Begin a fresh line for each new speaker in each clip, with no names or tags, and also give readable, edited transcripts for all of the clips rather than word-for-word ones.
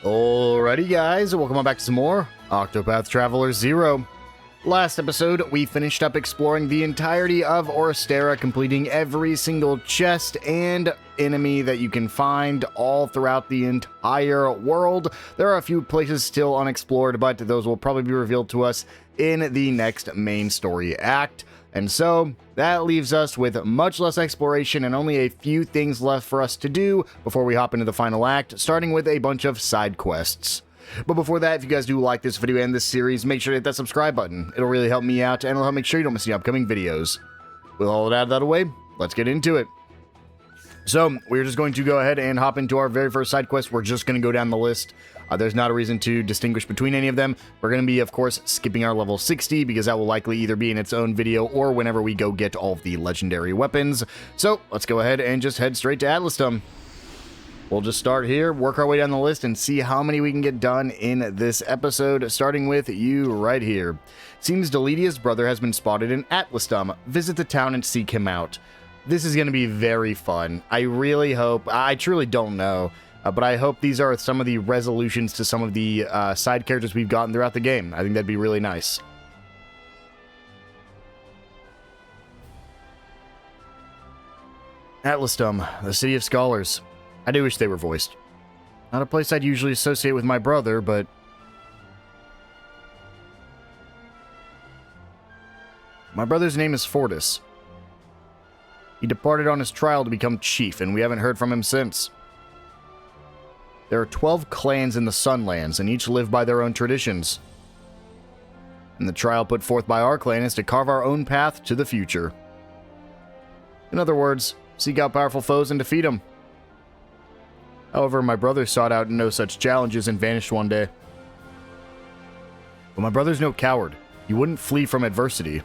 Alrighty guys, welcome on back to some more Octopath Traveler 0. Last episode, we finished up exploring the entirety of Orsterra, completing every single chest and enemy that you can find all throughout the entire world. There are a few places still unexplored, but those will probably be revealed to us in the next main story act. And so, that leaves us with much less exploration and only a few things left for us to do before we hop into the final act, starting with a bunch of side quests. But before that, if you guys do like this video and this series, make sure to hit that subscribe button. It'll really help me out, and it'll help make sure you don't miss any upcoming videos. With all of that out of the way, let's get into it. So, we're just going to go ahead and hop into our very first side quest. We're just going to go down the list. There's not a reason to distinguish between any of them. We're going to be, of course, skipping our level 60, because that will likely either be in its own video or whenever we go get all of the legendary weapons. So, let's go ahead and just head straight to Atlastum. We'll just start here, work our way down the list, and see how many we can get done in this episode, starting with you right here. Seems Deledia's brother has been spotted in Atlastum. Visit the town and seek him out. This is going to be very fun. I really hope, I truly don't know, but I hope these are some of the resolutions to some of the side characters we've gotten throughout the game. I think that'd be really nice. Atlastum, the city of scholars. I do wish they were voiced. Not a place I'd usually associate with my brother, but... My brother's name is Fortis. He departed on his trial to become chief, and we haven't heard from him since. There are 12 clans in the Sunlands, and each live by their own traditions. And the trial put forth by our clan is to carve our own path to the future. In other words, seek out powerful foes and defeat them. However, my brother sought out no such challenges and vanished one day. But my brother's no coward. He wouldn't flee from adversity.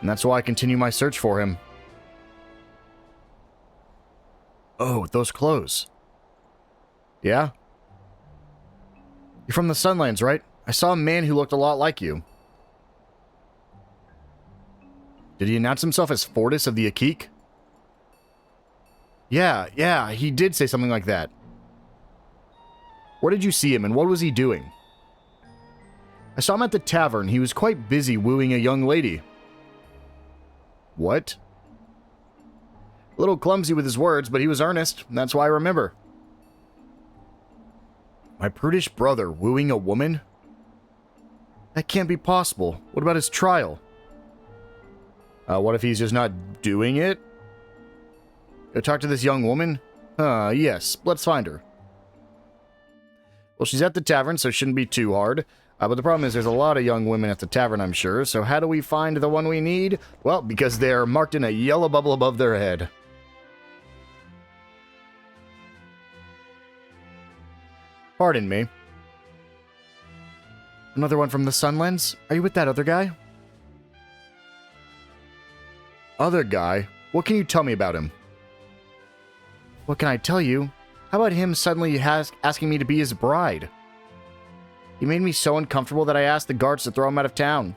And that's why I continue my search for him. Oh, those clothes. Yeah? You're from the Sunlands, right? I saw a man who looked a lot like you. Did he announce himself as Fortis of the Akik? Yeah, he did say something like that. Where did you see him, and what was he doing? I saw him at the tavern. He was quite busy wooing a young lady. What? A little clumsy with his words, but he was earnest. That's why I remember. My prudish brother wooing a woman? That can't be possible. What about his trial? What if he's just not doing it? Go talk to this young woman? Yes, let's find her. Well, she's at the tavern, so it shouldn't be too hard. But the problem is there's a lot of young women at the tavern, I'm sure. So how do we find the one we need? Well, because they're marked in a yellow bubble above their head. Pardon me. Another one from the Sunlands? Are you with that other guy? Other guy? What can you tell me about him? What can I tell you? How about him suddenly asking me to be his bride? He made me so uncomfortable that I asked the guards to throw him out of town.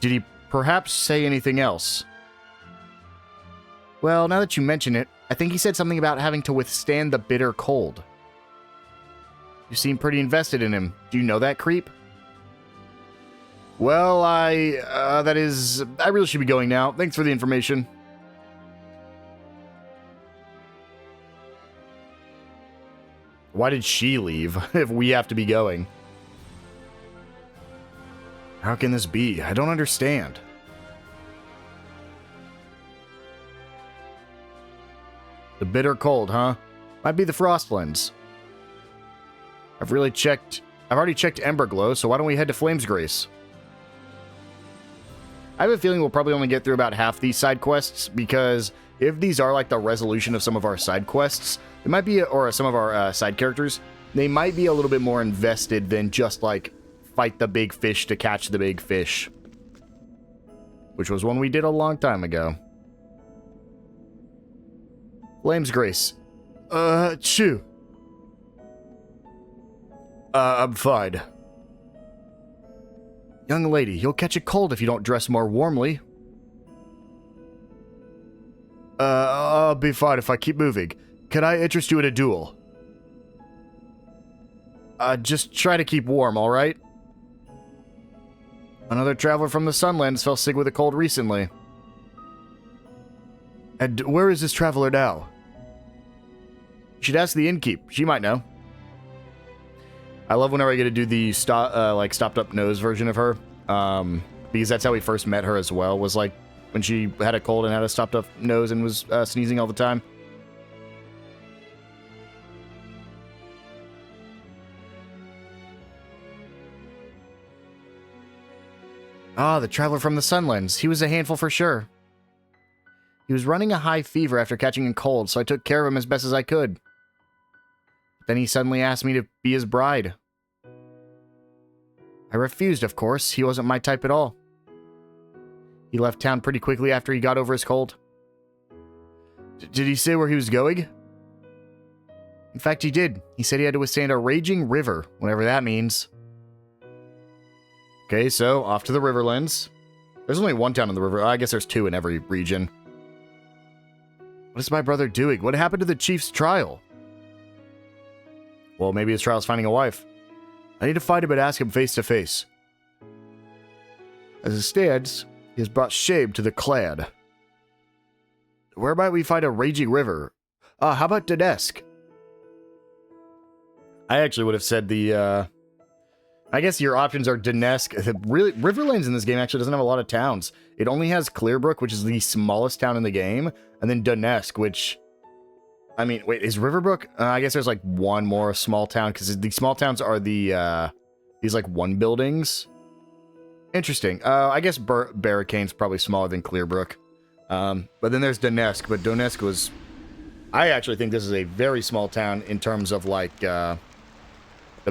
Did he perhaps say anything else? Well, now that you mention it, I think he said something about having to withstand the bitter cold. You seem pretty invested in him. Do you know that creep? Well, I really should be going now. Thanks for the information. Why did she leave, if we have to be going? How can this be? I don't understand. The bitter cold, huh? Might be the Frostlands. I've already checked Emberglow, so why don't we head to Flamesgrace? I have a feeling we'll probably only get through about half these side quests, because if these are like the resolution of some of our side quests, it might be, or some of our side characters, they might be a little bit more invested than just like fight the big fish to catch the big fish. Which was one we did a long time ago. Flamesgrace. Chew. I'm fine. Young lady, you'll catch a cold if you don't dress more warmly. I'll be fine if I keep moving. Could I interest you in a duel? Just try to keep warm, alright? Another traveler from the Sunlands fell sick with a cold recently. And where is this traveler now? You should ask the innkeep. She might know. I love whenever I get to do the stopped up nose version of her. Because that's how we first met her as well, was like when she had a cold and had a stopped up nose and was sneezing all the time. Ah, the traveler from the Sunlands. He was a handful for sure. He was running a high fever after catching a cold, so I took care of him as best as I could. Then he suddenly asked me to be his bride. I refused, of course. He wasn't my type at all. He left town pretty quickly after he got over his cold. Did he say where he was going? In fact, he did. He said he had to withstand a raging river, whatever that means. Okay, so off to the Riverlands. There's only one town in the river. I guess there's two in every region. What is my brother doing? What happened to the chief's trial? Well, maybe his trial's finding a wife. I need to find him and ask him face to face. As it stands, he has brought shame to the clan. Where might we find a raging river? How about Donetsk? I actually would have said I guess your options are Donetsk. Really, Riverlands in this game actually doesn't have a lot of towns. It only has Clearbrook, which is the smallest town in the game, and then Donetsk, which... I mean, wait, is Riverbrook? I guess there's like one more small town, because the small towns are the, these like one buildings. Interesting. I guess Barricane's probably smaller than Clearbrook. But then there's Donetsk, but Donetsk was... I actually think this is a very small town in terms of like, the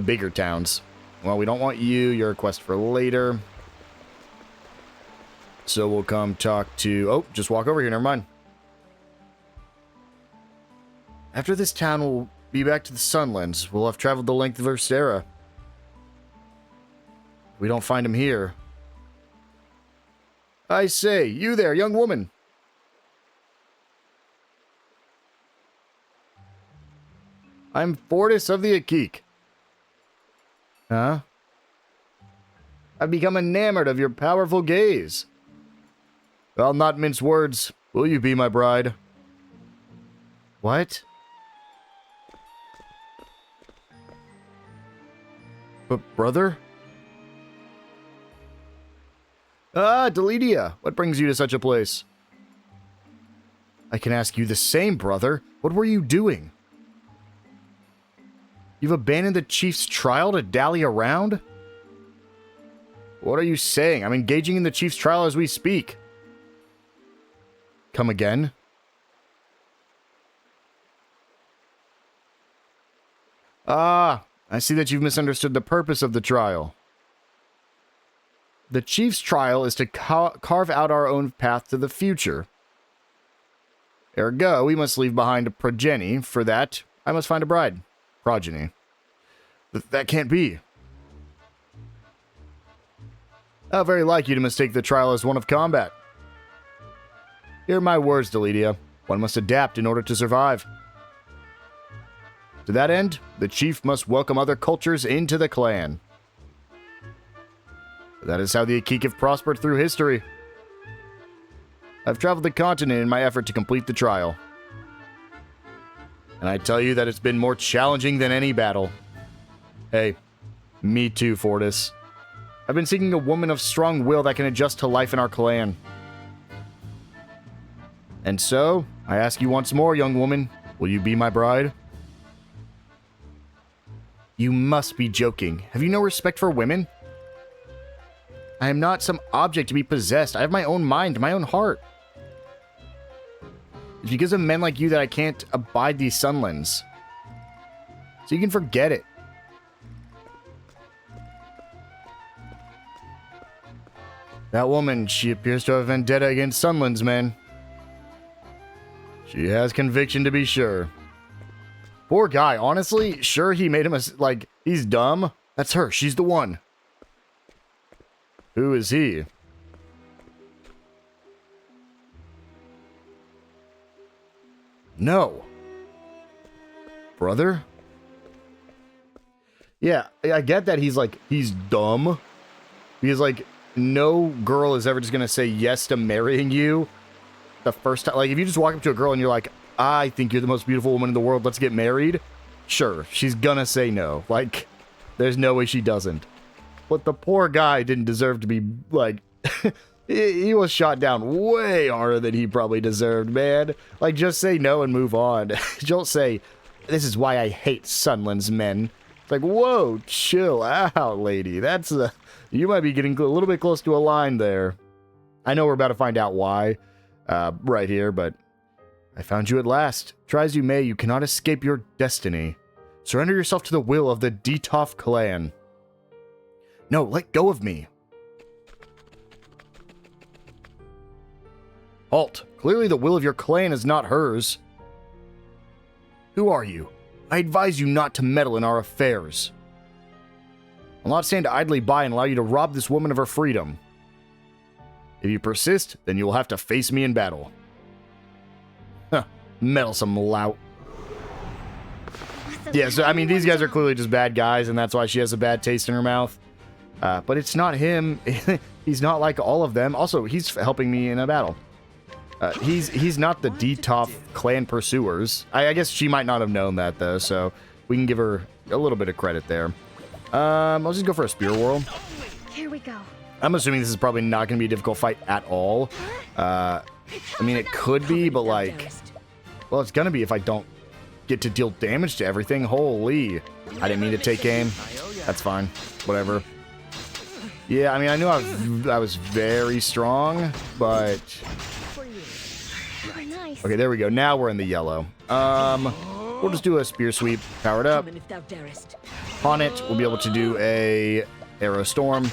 bigger towns. Well, we don't want you. Your request for later. So we'll come talk to... Oh, just walk over here. Never mind. After this town, we'll be back to the Sunlands. We'll have traveled the length of Orsterra. We don't find him here. I say, you there, young woman. I'm Fortis of the Akik. Huh? I've become enamored of your powerful gaze. I'll not mince words. Will you be my bride? What? But brother? Ah, Delidia, what brings you to such a place? I can ask you the same, brother. What were you doing? You've abandoned the chief's trial to dally around? What are you saying? I'm engaging in the chief's trial as we speak. Come again? Ah, I see that you've misunderstood the purpose of the trial. The chief's trial is to carve out our own path to the future. Ergo, we must leave behind a progeny. For that, I must find a bride. Progeny. That can't be. How very like you to mistake the trial as one of combat. Hear my words, Delidia. One must adapt in order to survive. To that end, the chief must welcome other cultures into the clan. That is how the Akik have prospered through history. I've traveled the continent in my effort to complete the trial. And I tell you that it's been more challenging than any battle. Hey, me too, Fortis. I've been seeking a woman of strong will that can adjust to life in our clan. And so, I ask you once more, young woman, will you be my bride? You must be joking. Have you no respect for women? I am not some object to be possessed. I have my own mind, my own heart. It's because of men like you that I can't abide these Sunlands. So you can forget it. That woman, she appears to have a vendetta against Sunlands men. She has conviction, to be sure. Poor guy, honestly, sure he made him like, he's dumb. That's her, she's the one. Who is he? No. Brother? Yeah, I get that he's dumb. Because, like, no girl is ever just gonna say yes to marrying you the first time. Like, if you just walk up to a girl and you're like, I think you're the most beautiful woman in the world, let's get married. Sure, she's gonna say no. Like, there's no way she doesn't. But the poor guy didn't deserve to be, like... he was shot down way harder than he probably deserved, man. Like, just say no and move on. Don't say, this is why I hate Sunland's men. It's like, whoa, chill out, lady. That's a... You might be getting a little bit close to a line there. I know we're about to find out why right here, but... I found you at last. Try as you may, you cannot escape your destiny. Surrender yourself to the will of the Detolf clan. No, let go of me. Halt. Clearly the will of your clan is not hers. Who are you? I advise you not to meddle in our affairs. I'll not stand idly by and allow you to rob this woman of her freedom. If you persist, then you will have to face me in battle. Huh. Meddlesome lout. Yeah, so, I mean, these guys are clearly just bad guys, and that's why she has a bad taste in her mouth. But it's not him. He's not like all of them. Also, he's helping me in a battle. He's not the Detolf clan pursuers. I guess she might not have known that, though, so we can give her a little bit of credit there. I'll just go for a Spear Whirl.
Here we go.
I'm assuming this is probably not going to be a difficult fight at all. I mean, it could be, but, like... Well, it's going to be if I don't get to deal damage to everything. Holy. I didn't mean to take aim. That's fine. Whatever. Yeah, I mean, I knew I was very strong, but... Okay, there we go. Now we're in the yellow. We'll just do a Spear Sweep. Power it up. On it, we'll be able to do a Arrow Storm.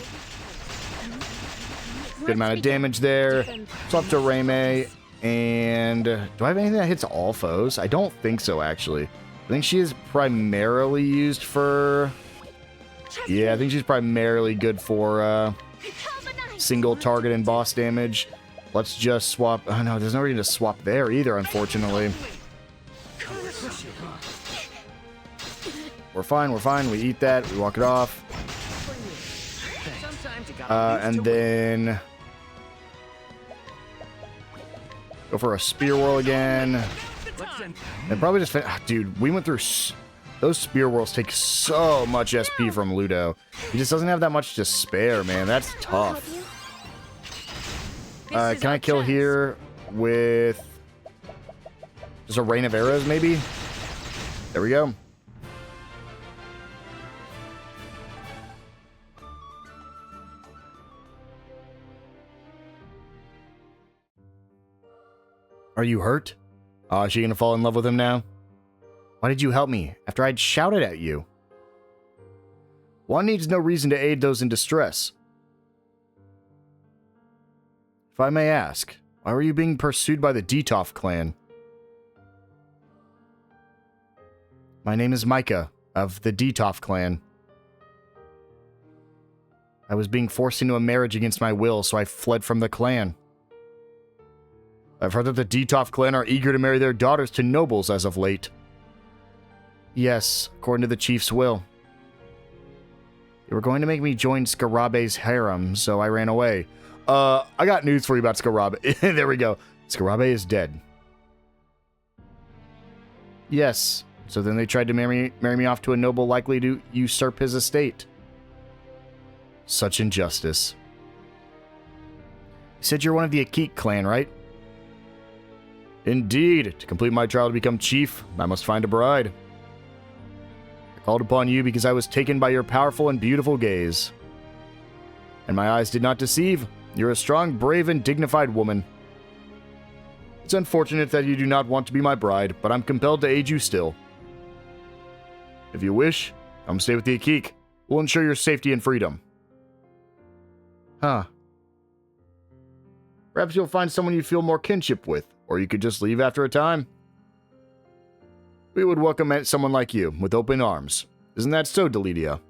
Good amount of damage there. Swap to Reime. And do I have anything that hits all foes? I don't think so, actually. I think she is primarily used for... Yeah, I think she's primarily good for single target and boss damage. Let's just swap... Oh, no, there's no reason to swap there either, unfortunately. We're fine, we're fine. We eat that. We walk it off. And then... Go for a Spear Whirl again. And probably just... Dude, we went through... Those Spear Whirls take so much SP from Ludo. He just doesn't have that much to spare, man. That's tough. Can I kill here with... Just a Rain of Arrows, maybe? There we go. Are you hurt? Oh, is she gonna fall in love with him now? Why did you help me after I'd shouted at you? One needs no reason to aid those in distress. If I may ask, why were you being pursued by the Detolf clan? My name is Micah, of the Detolf clan. I was being forced into a marriage against my will, so I fled from the clan. I've heard that the Detolf clan are eager to marry their daughters to nobles as of late. Yes, according to the chief's will. They were going to make me join Skarabe's harem, so I ran away. I got news for you about Skarabe. There we go. Skarabe is dead. Yes, so then they tried to marry me off to a noble likely to usurp his estate. Such injustice. You said you're one of the Akik clan, right? Indeed. To complete my trial to become chief, I must find a bride. I called upon you because I was taken by your powerful and beautiful gaze. And my eyes did not deceive. You're a strong, brave, and dignified woman. It's unfortunate that you do not want to be my bride, but I'm compelled to aid you still. If you wish, come stay with the Akik. We'll ensure your safety and freedom. Huh. Perhaps you'll find someone you feel more kinship with, or you could just leave after a time. We would welcome someone like you, with open arms. Isn't that so, Delidia?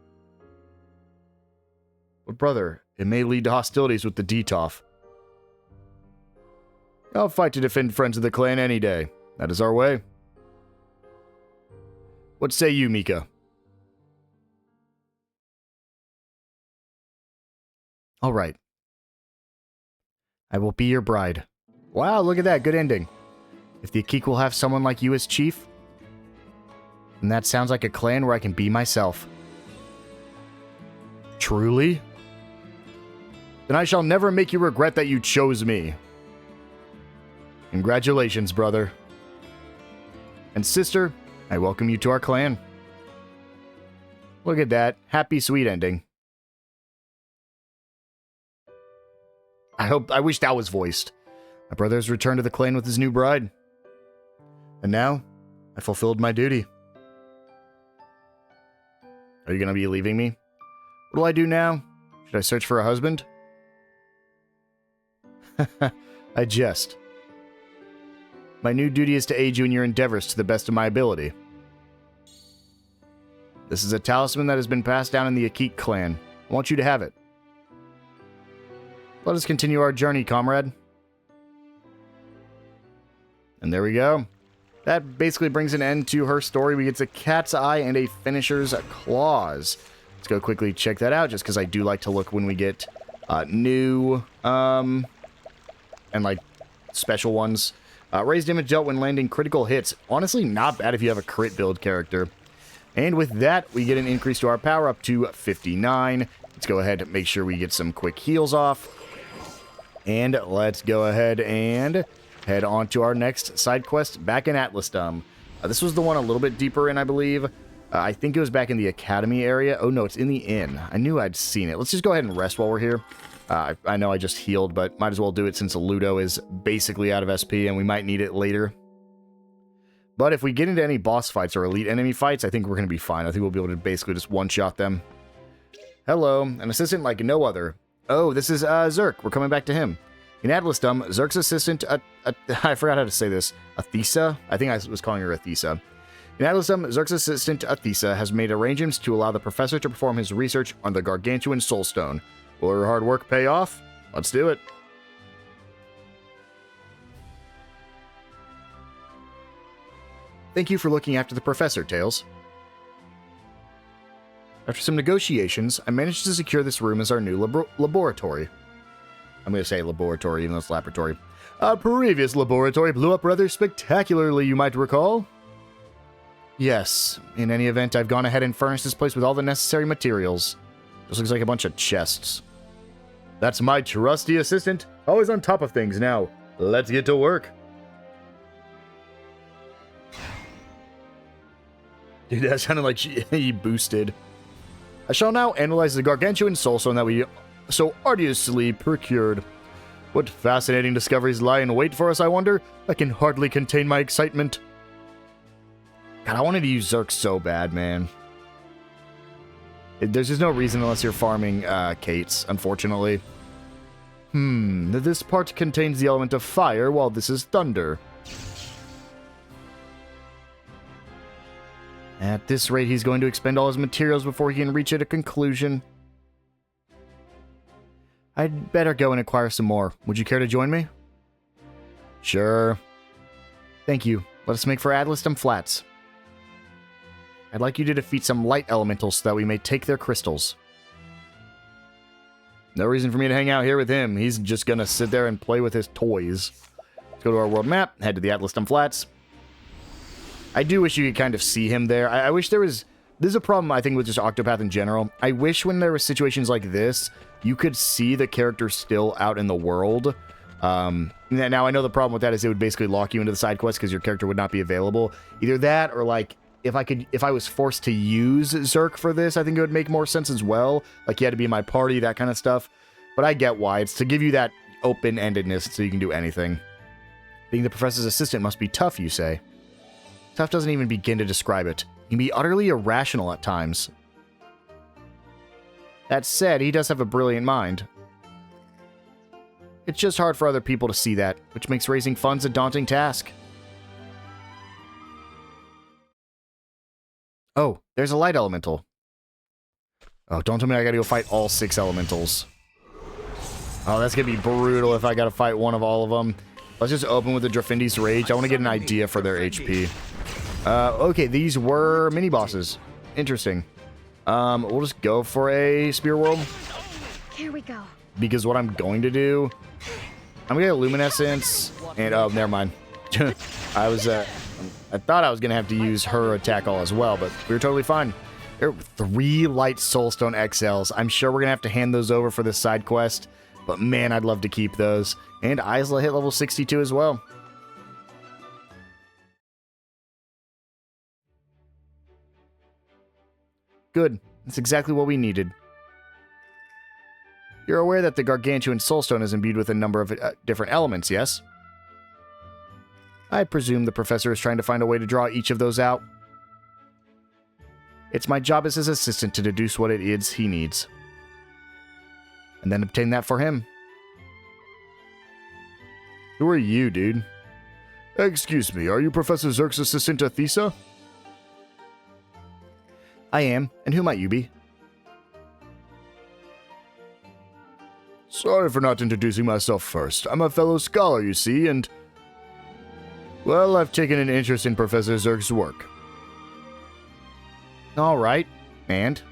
But brother, it may lead to hostilities with the Detolf. I'll fight to defend friends of the clan any day. That is our way. What say you, Mika? All right. I will be your bride. Wow, look at that. Good ending. If the Akik will have someone like you as chief, then that sounds like a clan where I can be myself. Truly? Then I shall never make you regret that you chose me. Congratulations, brother. And sister, I welcome you to our clan. Look at that. Happy, sweet ending. I wish that was voiced. My brother has returned to the clan with his new bride. And now, I fulfilled my duty. Are you going to be leaving me? What do I do now? Should I search for a husband? I jest. My new duty is to aid you in your endeavors to the best of my ability. This is a talisman that has been passed down in the Akik clan. I want you to have it. Let us continue our journey, comrade. And there we go. That basically brings an end to her story. We get a cat's eye and a finisher's claws. Let's go quickly check that out, just because I do like to look when we get new, and like special ones. Raised damage dealt when landing critical hits. Honestly, not bad if you have a crit build character. And with that, we get an increase to our power up to 59. Let's go ahead and make sure we get some quick heals off. And let's go ahead and head on to our next side quest back in Atlasdom. This was the one a little bit deeper in, I believe. I think it was back in the academy area. Oh, no, it's in the inn. I knew I'd seen it. Let's just go ahead and rest while we're here. I know I just healed, but might as well do it since Ludo is basically out of SP and we might need it later. But if we get into any boss fights or elite enemy fights, I think we're going to be fine. I think we'll be able to basically just one-shot them. Hello, an assistant like no other. Oh, this is Zerk. We're coming back to him. In Atlasdom, Zerk's assistant, I forgot how to say this, Athesa? I think I was calling her Athesa. In Atlasdom, Zerk's assistant, Athesa, has made arrangements to allow the professor to perform his research on the Gargantuan Soulstone. Will her hard work pay off? Let's do it. Thank you for looking after the professor, Tails. After some negotiations, I managed to secure this room as our new laboratory. I'm going to say laboratory, even though it's laboratory. A previous laboratory blew up rather spectacularly, you might recall. Yes, in any event, I've gone ahead and furnished this place with all the necessary materials. Just looks like a bunch of chests. That's my trusty assistant, always on top of things. Now, let's get to work. Dude, that sounded like he boosted. I shall now analyze the Gargantuan Soulstone that we so arduously procured. What fascinating discoveries lie in wait for us, I wonder? I can hardly contain my excitement. God, I wanted to use Zerk so bad, man. There's just no reason unless you're farming Kates, unfortunately. This part contains the element of fire, while this is thunder. At this rate, he's going to expend all his materials before he can reach a conclusion. I'd better go and acquire some more. Would you care to join me? Sure. Thank you. Let us make for Atlasdom Flats. I'd like you to defeat some light elementals so that we may take their crystals. No reason for me to hang out here with him. He's just gonna sit there and play with his toys. Let's go to our world map, head to the Atlasdom Flats. I do wish you could kind of see him there. I wish there was... This is a problem, I think, with just Octopath in general. I wish when there were situations like this, you could see the character still out in the world. Now, I know the problem with that is it would basically lock you into the side quest because your character would not be available. Either that or, like, if I was forced to use Zerk for this, I think it would make more sense as well. Like, you had to be in my party, that kind of stuff. But I get why. It's to give you that open-endedness so you can do anything. Being the professor's assistant must be tough, you say. Tough doesn't even begin to describe it. He can be utterly irrational at times. That said, he does have a brilliant mind. It's just hard for other people to see that, which makes raising funds a daunting task. Oh, there's a light elemental. Oh, don't tell me I gotta go fight all 6 elementals. Oh, that's gonna be brutal if I gotta fight one of all of them. Let's just open with the Drafindi's Rage. I want to get an idea for their HP. Okay, these were mini-bosses. Interesting. We'll just go for a Spear Whirl.
Here we go.
Because what I'm going to do... I'm gonna get Luminescence, and... Oh, never mind. I thought I was gonna have to use her attack all as well, but we were totally fine. There are 3 Light Soulstone XLs. I'm sure we're gonna have to hand those over for this side quest, but man, I'd love to keep those. And Isla hit level 62 as well. Good. That's exactly what we needed. You're aware that the Gargantuan Soulstone is imbued with a number of different elements, yes? I presume the professor is trying to find a way to draw each of those out. It's my job as his assistant to deduce what it is he needs. And then obtain that for him. Who are you, dude? Excuse me, are you Professor Zerk's assistant, Athesa? I am, and who might you be? Sorry for not introducing myself first. I'm a fellow scholar, you see, and... Well, I've taken an interest in Professor Zerk's work. Alright, and?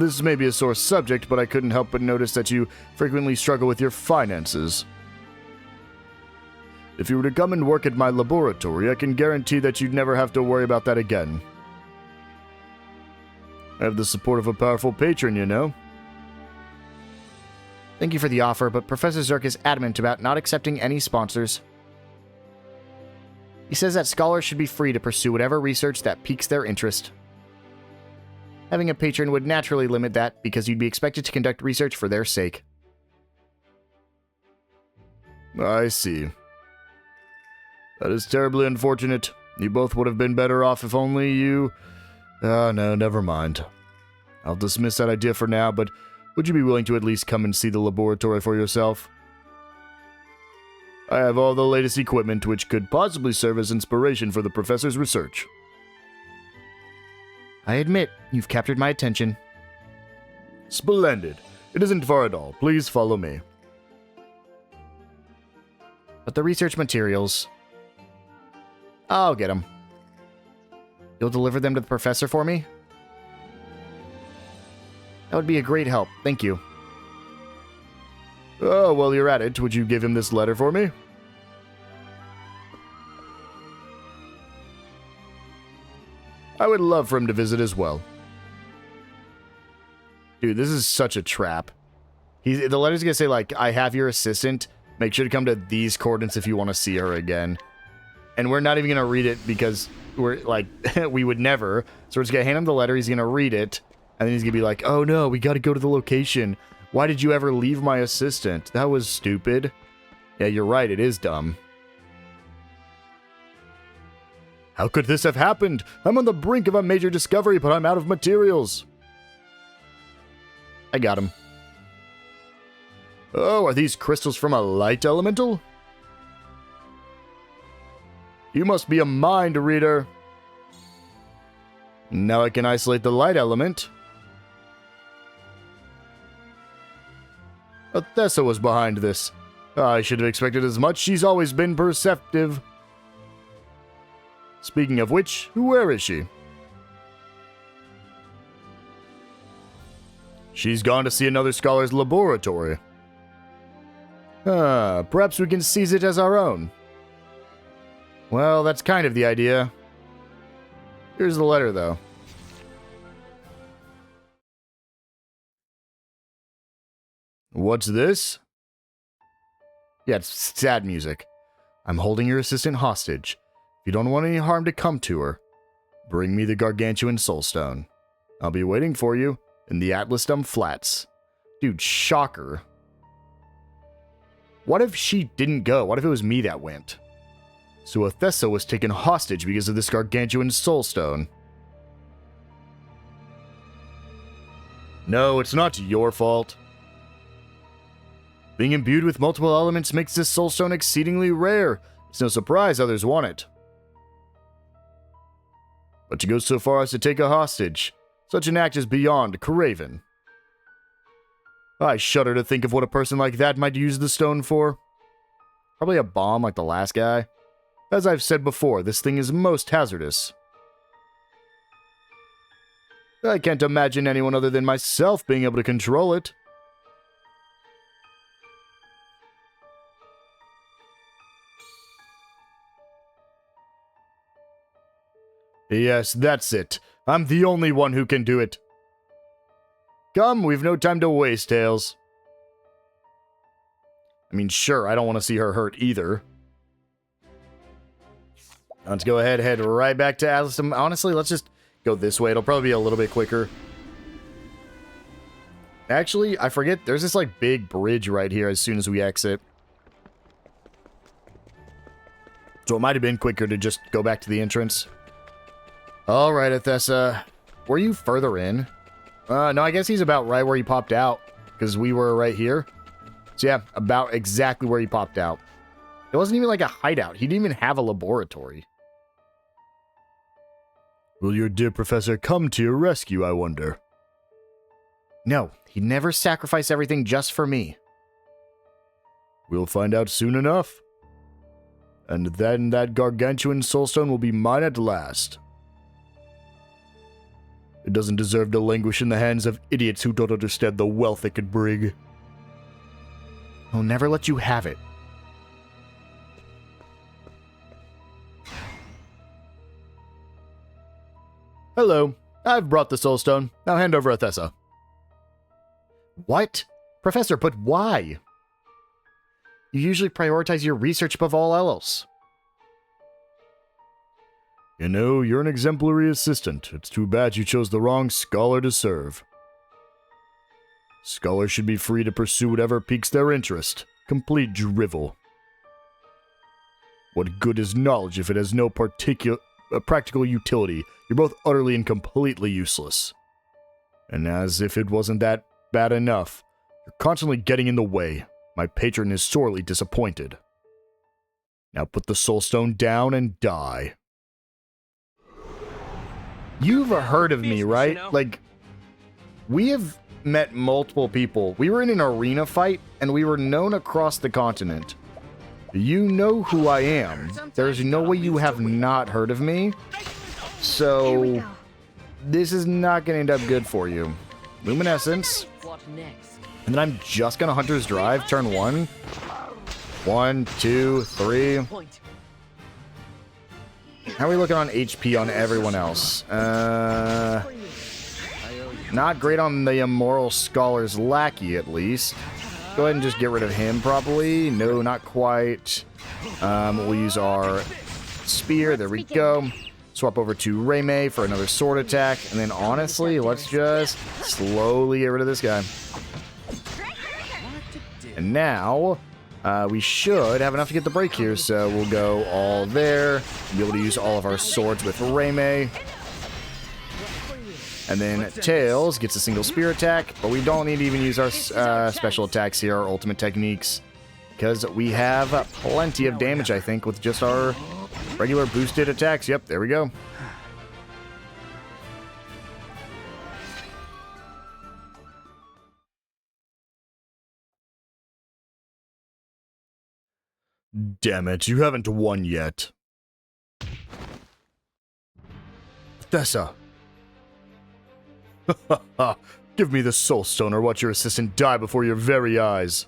This may be a sore subject, but I couldn't help but notice that you frequently struggle with your finances. If you were to come and work at my laboratory, I can guarantee that you'd never have to worry about that again. I have the support of a powerful patron, you know. Thank you for the offer, but Professor Zerk is adamant about not accepting any sponsors. He says that scholars should be free to pursue whatever research that piques their interest. Having a patron would naturally limit that because you'd be expected to conduct research for their sake. I see. That is terribly unfortunate. You both would have been better off if only you... no, never mind. I'll dismiss that idea for now, but would you be willing to at least come and see the laboratory for yourself? I have all the latest equipment which could possibly serve as inspiration for the professor's research. I admit, you've captured my attention. Splendid. It isn't far at all. Please follow me. But the research materials... I'll get them. You'll deliver them to the professor for me? That would be a great help. Thank you. Oh, while you're at it, would you give him this letter for me? I would love for him to visit as well. Dude, this is such a trap. The letter's gonna say, like, I have your assistant. Make sure to come to these coordinates if you want to see her again. And we're not even gonna read it because we're, like, we would never. So we're just gonna hand him the letter, he's gonna read it, and then he's gonna be like, oh no, we gotta go to the location. Why did you ever leave my assistant? That was stupid. Yeah, you're right, it is dumb. How could this have happened? I'm on the brink of a major discovery, but I'm out of materials. I got him. Oh, are these crystals from a light elemental? You must be a mind reader. Now I can isolate the light element. Athesa was behind this. I should have expected as much. She's always been perceptive. Speaking of which, where is she? She's gone to see another scholar's laboratory. Perhaps we can seize it as our own. Well, that's kind of the idea. Here's the letter, though. What's this? Yeah, it's sad music. I'm holding your assistant hostage. If you don't want any harm to come to her, bring me the Gargantuan Soulstone. I'll be waiting for you in the Atlasdom Flats. Dude, shocker. What if she didn't go? What if it was me that went? So Athesa was taken hostage because of this Gargantuan Soulstone. No, it's not your fault. Being imbued with multiple elements makes this Soulstone exceedingly rare. It's no surprise others want it. But to go so far as to take a hostage, such an act is beyond craven. I shudder to think of what a person like that might use the stone for. Probably a bomb like the last guy. As I've said before, this thing is most hazardous. I can't imagine anyone other than myself being able to control it. Yes, that's it. I'm the only one who can do it. Come, we've no time to waste, Tails. I mean, sure, I don't want to see her hurt either. Let's go ahead, head right back to Atlas. Honestly, let's just go this way. It'll probably be a little bit quicker. Actually, I forget, there's this, like, big bridge right here as soon as we exit. So it might have been quicker to just go back to the entrance. Alright, Athesa. Were you further in? No, I guess he's about right where he popped out. Because we were right here. So yeah, about exactly where he popped out. It wasn't even like a hideout. He didn't even have a laboratory. Will your dear professor come to your rescue, I wonder? No, he'd never sacrifice everything just for me. We'll find out soon enough. And then that Gargantuan Soulstone will be mine at last. It doesn't deserve to languish in the hands of idiots who don't understand the wealth it could bring. I'll never let you have it. Hello, I've brought the Soulstone. Now hand over Athesa. What? Professor, but why? You usually prioritize your research above all else. You know, you're an exemplary assistant. It's too bad you chose the wrong scholar to serve. Scholars should be free to pursue whatever piques their interest. Complete drivel. What good is knowledge if it has no practical utility? You're both utterly and completely useless. And as if it wasn't that bad enough, you're constantly getting in the way. My patron is sorely disappointed. Now put the Soulstone down and die. You've heard of me, right? Like, we have met multiple people. We were in an arena fight, and we were known across the continent. You know who I am. There's no way you have not heard of me. So, this is not going to end up good for you. Luminescence. And then I'm just going to Hunter's Drive, turn 1. 1, 2, 3. How are we looking on HP on everyone else? Not great on the Immoral Scholar's Lackey, at least. Go ahead and just get rid of him, probably. No, not quite. We'll use our Spear. There we go. Swap over to Reimei for another sword attack. And then, honestly, let's just slowly get rid of this guy. And now, we should have enough to get the break here, so we'll go all there. Be able to use all of our swords with Reimei. And then Tails gets a single spear attack, but we don't need to even use our special attacks here, our ultimate techniques, because we have plenty of damage, I think, with just our regular boosted attacks. Yep, there we go. Damn it, you haven't won yet. Thessa. Give me the Soulstone or watch your assistant die before your very eyes.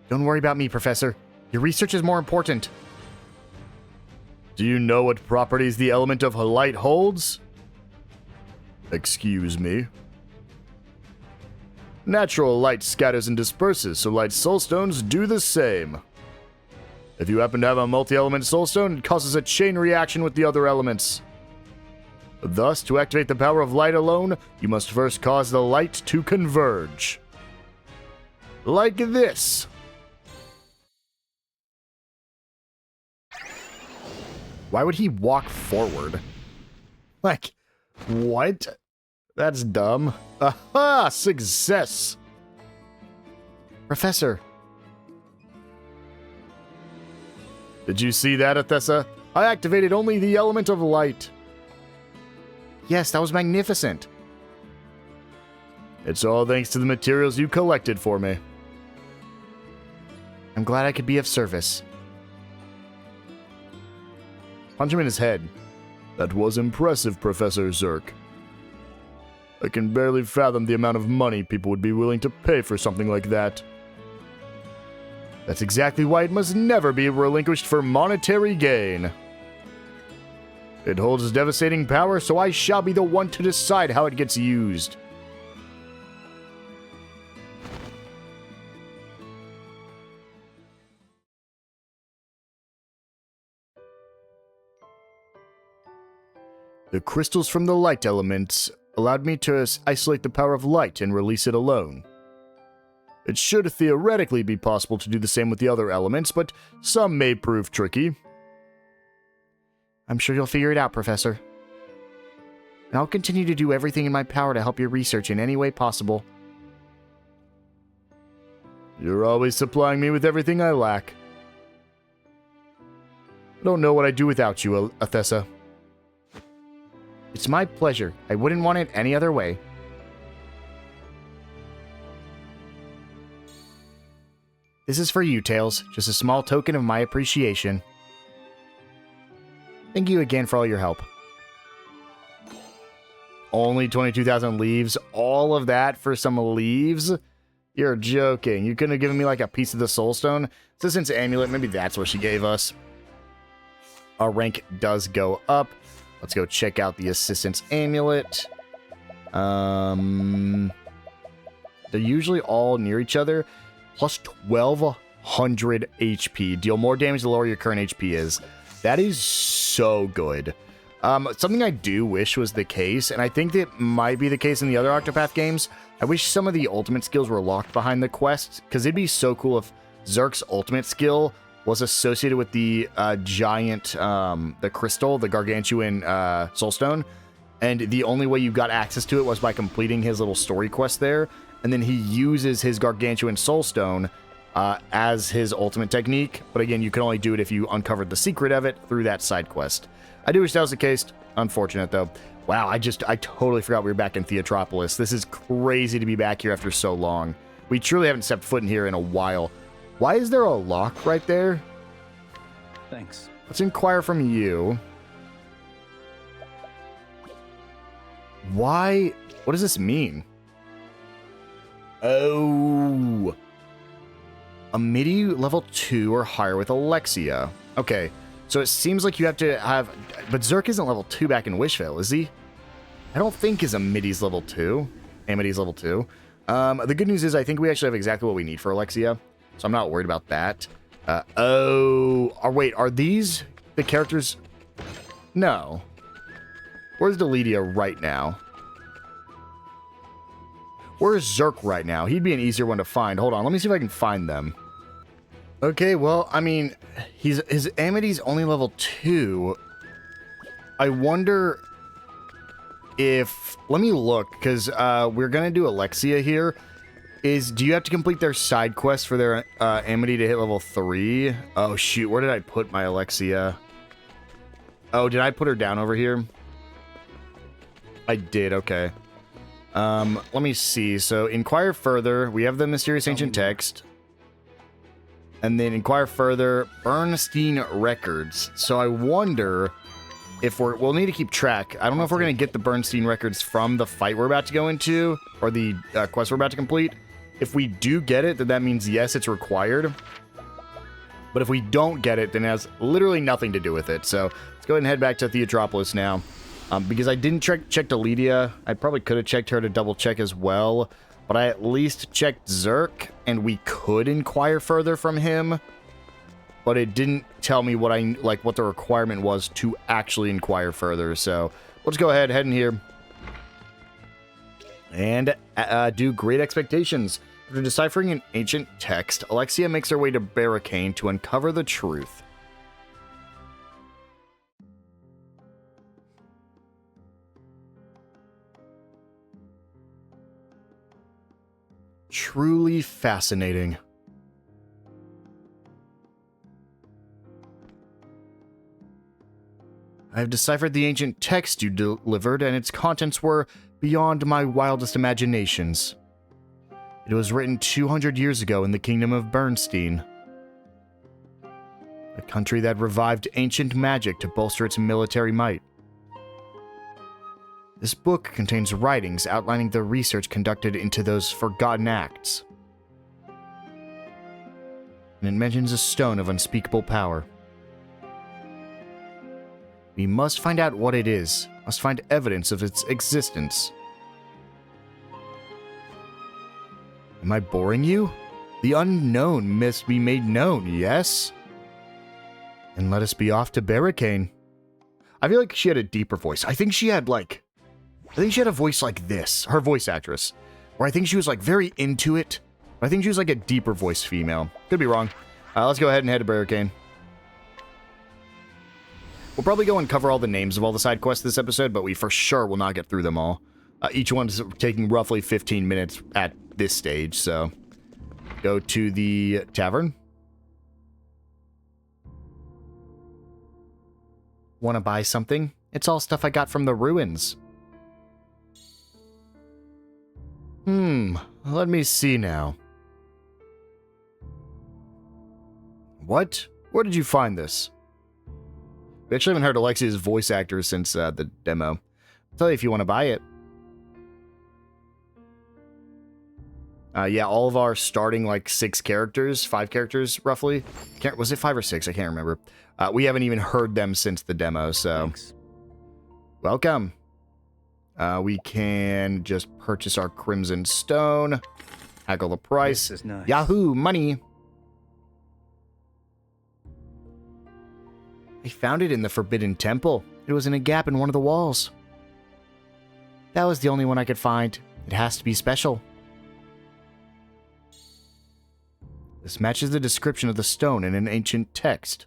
Don't worry about me, Professor. Your research is more important. Do you know what properties the element of light holds? Excuse me. Natural light scatters and disperses, so light Soulstones do the same. If you happen to have a multi-element Soulstone, it causes a chain reaction with the other elements. Thus, to activate the power of light alone, you must first cause the light to converge. Like this. Why would he walk forward? Like, what? That's dumb. Aha! Success! Professor. Did you see that, Athesa? I activated only the element of light. Yes, that was magnificent. It's all thanks to the materials you collected for me. I'm glad I could be of service. Punch him in his head. That was impressive, Professor Zerk. I can barely fathom the amount of money people would be willing to pay for something like that. That's exactly why it must never be relinquished for monetary gain. It holds devastating power, so I shall be the one to decide how it gets used. The crystals from the light elements allowed me to isolate the power of light and release it alone. It should theoretically be possible to do the same with the other elements, but some may prove tricky. I'm sure you'll figure it out, Professor. And I'll continue to do everything in my power to help your research in any way possible. You're always supplying me with everything I lack. I don't know what I'd do without you, Athesa. It's my pleasure. I wouldn't want it any other way. This is for you, Tails. Just a small token of my appreciation. Thank you again for all your help. Only 22,000 leaves? All of that for some leaves? You're joking. You couldn't have given me like a piece of the Soulstone? Assistant's amulet, maybe that's what she gave us. Our rank does go up. Let's go check out the assistant's amulet. They're usually all near each other. Plus 1,200 HP. Deal more damage the lower your current HP is. That is so good. Something I do wish was the case, and I think that might be the case in the other Octopath games. I wish some of the ultimate skills were locked behind the quest, because it'd be so cool if Zerk's ultimate skill was associated with the giant, the crystal, the Gargantuan Soulstone, and the only way you got access to it was by completing his little story quest there, and then he uses his Gargantuan Soulstone as his ultimate technique, but again, you can only do it if you uncovered the secret of it through that side quest. I do wish that was the case. Unfortunate, though. Wow, I totally forgot we were back in Theatropolis. This is crazy to be back here after so long. We truly haven't stepped foot in here in a while. Why is there a lock right there?
Thanks.
Let's inquire from you. Why? What does this mean? Oh. A MIDI level 2 or higher with Alexia. Okay, so it seems like you have to have... But Zerk isn't level 2 back in Wishvale, is he? I don't think his Amity's level 2. Amity's level 2. The good news is I think we actually have exactly what we need for Alexia, so I'm not worried about that. Wait, are these the characters? No. Where's Delidia right now? Where's Zerk right now? He'd be an easier one to find. Hold on, let me see if I can find them. Okay, well, I mean, his Amity's only level 2. I wonder if... Let me look, because we're going to do Alexia here. Do you have to complete their side quest for their Amity to hit level 3? Oh, shoot, where did I put my Alexia? Oh, did I put her down over here? I did, okay. Let me see. So, inquire further. We have the mysterious ancient text. And then inquire further. Bernstein records. So I wonder if we'll need to keep track. I don't know if we're going to get the Bernstein records from the fight we're about to go into, or the quest we're about to complete. If we do get it, then that means yes, it's required. But if we don't get it, then it has literally nothing to do with it. So let's go ahead and head back to Theatropolis now. Because I didn't check Delidia. I probably could have checked her to double check as well. But I at least checked Zerk, and we could inquire further from him. But it didn't tell me what the requirement was to actually inquire further. So let's go ahead, head in here. And do Great Expectations. After deciphering an ancient text, Alexia makes her way to Barricane to uncover the truth. Truly fascinating. I have deciphered the ancient text you delivered, and its contents were beyond my wildest imaginations. It was written 200 years ago in the kingdom of Bernstein. A country that revived ancient magic to bolster its military might. This book contains writings outlining the research conducted into those forgotten acts. And it mentions a stone of unspeakable power. We must find out what it is, must find evidence of its existence. Am I boring you? The unknown must be made known, yes? And let us be off to Barricane. I feel like she had a deeper voice. I think she had a voice like this, her voice actress, where I think she was like very into it. I think she was like a deeper voice female. Could be wrong. Let's go ahead and head to Barricane. We'll probably go and cover all the names of all the side quests this episode, but we for sure will not get through them all. Each one is taking roughly 15 minutes at this stage, so go to the tavern. Want to buy something? It's all stuff I got from the ruins. Let me see now. What? Where did you find this? We actually haven't heard Alexia's voice actor since the demo. I'll tell you if you want to buy it. Yeah, all of our starting, like, 5 characters, roughly. Was it 5 or 6? I can't remember. We haven't even heard them since the demo, so...
Thanks.
Welcome. We can just purchase our Crimson Stone. Haggle the price.
This is nice.
Yahoo! Money! I found it in the Forbidden Temple. It was in a gap in one of the walls. That was the only one I could find. It has to be special. This matches the description of the stone in an ancient text.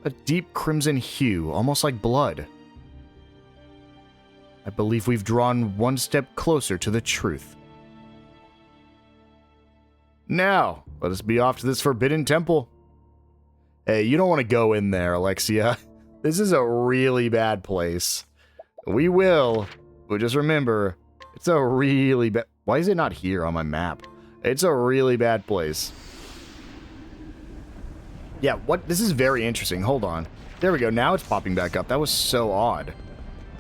A deep crimson hue, almost like blood. I believe we've drawn one step closer to the truth. Now, let us be off to this Forbidden Temple. Hey, you don't want to go in there, Alexia. This is a really bad place. We will, but just remember, it's a really bad... Why is it not here on my map? It's a really bad place. Yeah, what? This is very interesting. Hold on. There we go. Now it's popping back up. That was so odd.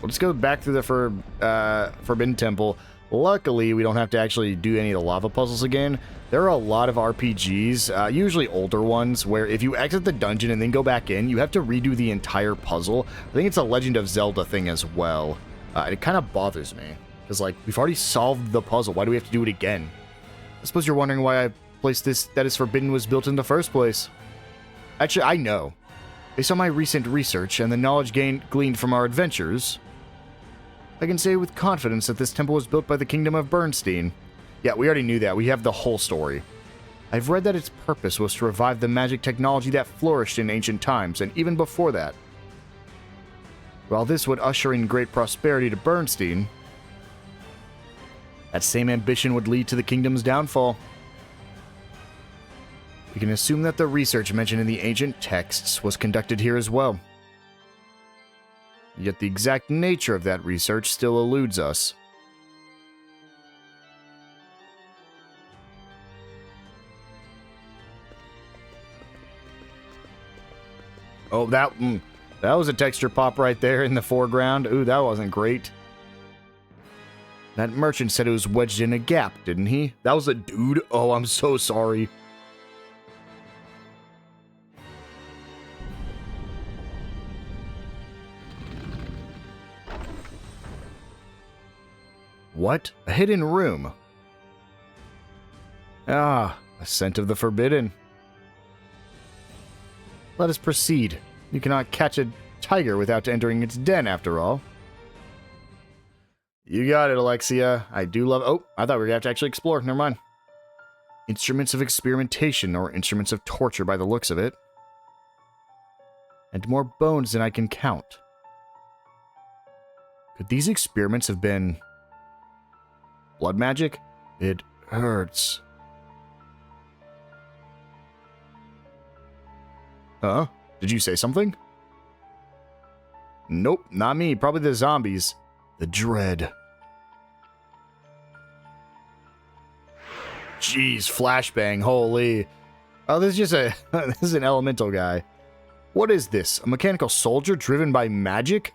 Let's go back through the Forbidden Temple. Luckily, we don't have to actually do any of the lava puzzles again. There are a lot of RPGs, usually older ones, where if you exit the dungeon and then go back in, you have to redo the entire puzzle. I think it's a Legend of Zelda thing as well. It kind of bothers me. Because, like, we've already solved the puzzle. Why do we have to do it again? I suppose you're wondering why I placed this that is forbidden was built in the first place. Actually, I know. Based on my recent research and the knowledge gleaned from our adventures, I can say with confidence that this temple was built by the Kingdom of Bernstein. Yeah, we already knew that. We have the whole story. I've read that its purpose was to revive the magic technology that flourished in ancient times, and even before that. While this would usher in great prosperity to Bernstein, that same ambition would lead to the kingdom's downfall. We can assume that the research mentioned in the ancient texts was conducted here as well. Yet the exact nature of that research still eludes us. Oh, that was a texture pop right there in the foreground. Ooh, that wasn't great. That merchant said it was wedged in a gap, didn't he? That was a dude? Oh, I'm so sorry. What? A hidden room? Ah, a scent of the forbidden. Let us proceed. You cannot catch a tiger without entering its den, after all. You got it, Alexia. I do love... Oh, I thought we were going to have to actually explore. Never mind. Instruments of experimentation, or instruments of torture by the looks of it. And more bones than I can count. Could these experiments have been... blood magic? It hurts. Huh? Did you say something? Nope, not me. Probably the zombies. The dread. Jeez, flashbang, holy. Oh, this is just a... this is an elemental guy. What is this? A mechanical soldier driven by magic?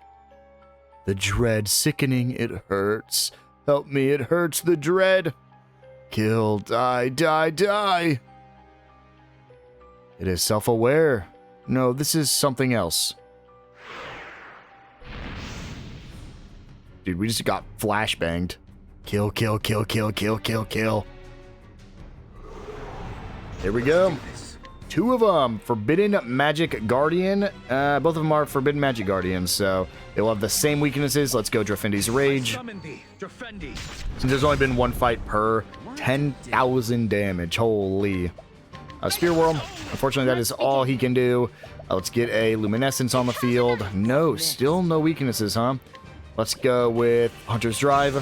The dread sickening, it hurts. Help me, it hurts, the dread. Kill, die, die, die. It is self-aware. No, this is something else. Dude, we just got flashbanged. Kill, kill, kill, kill, kill, kill, kill. Here we go. Two of them. Forbidden Magic Guardian. Both of them are Forbidden Magic Guardians, so they will have the same weaknesses. Let's go Drafendi's Rage. Since there's only been one fight per 10,000 damage. Holy. Spear Whirl. Unfortunately, that is all he can do. Let's get a Luminescence on the field. No, still no weaknesses, huh? Let's go with Hunter's Drive.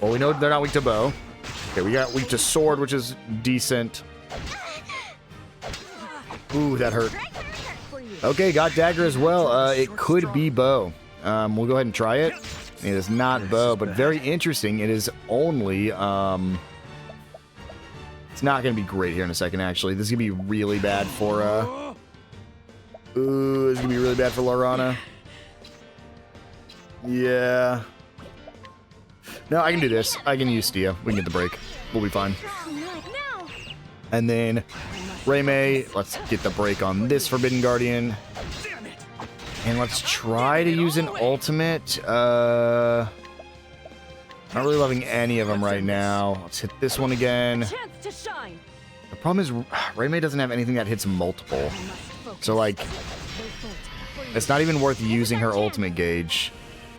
Well, we know they're not weak to bow. Okay, we got weak to sword, which is decent. Ooh, that hurt. Okay, got dagger as well. It could be bow. We'll go ahead and try it. It is not bow, but very interesting. It is only... It's not going to be great here in a second, actually. This is going to be really bad for... Ooh, this is going to be really bad for Laurana. Yeah. No, I can do this. I can use Stia. We can get the break. We'll be fine. And then Raymay, let's get the break on this Forbidden Guardian. And let's try to use an ultimate. Not really loving any of them right now. Let's hit this one again. The problem is Raymay doesn't have anything that hits multiple. So, like, it's not even worth using her ultimate gauge.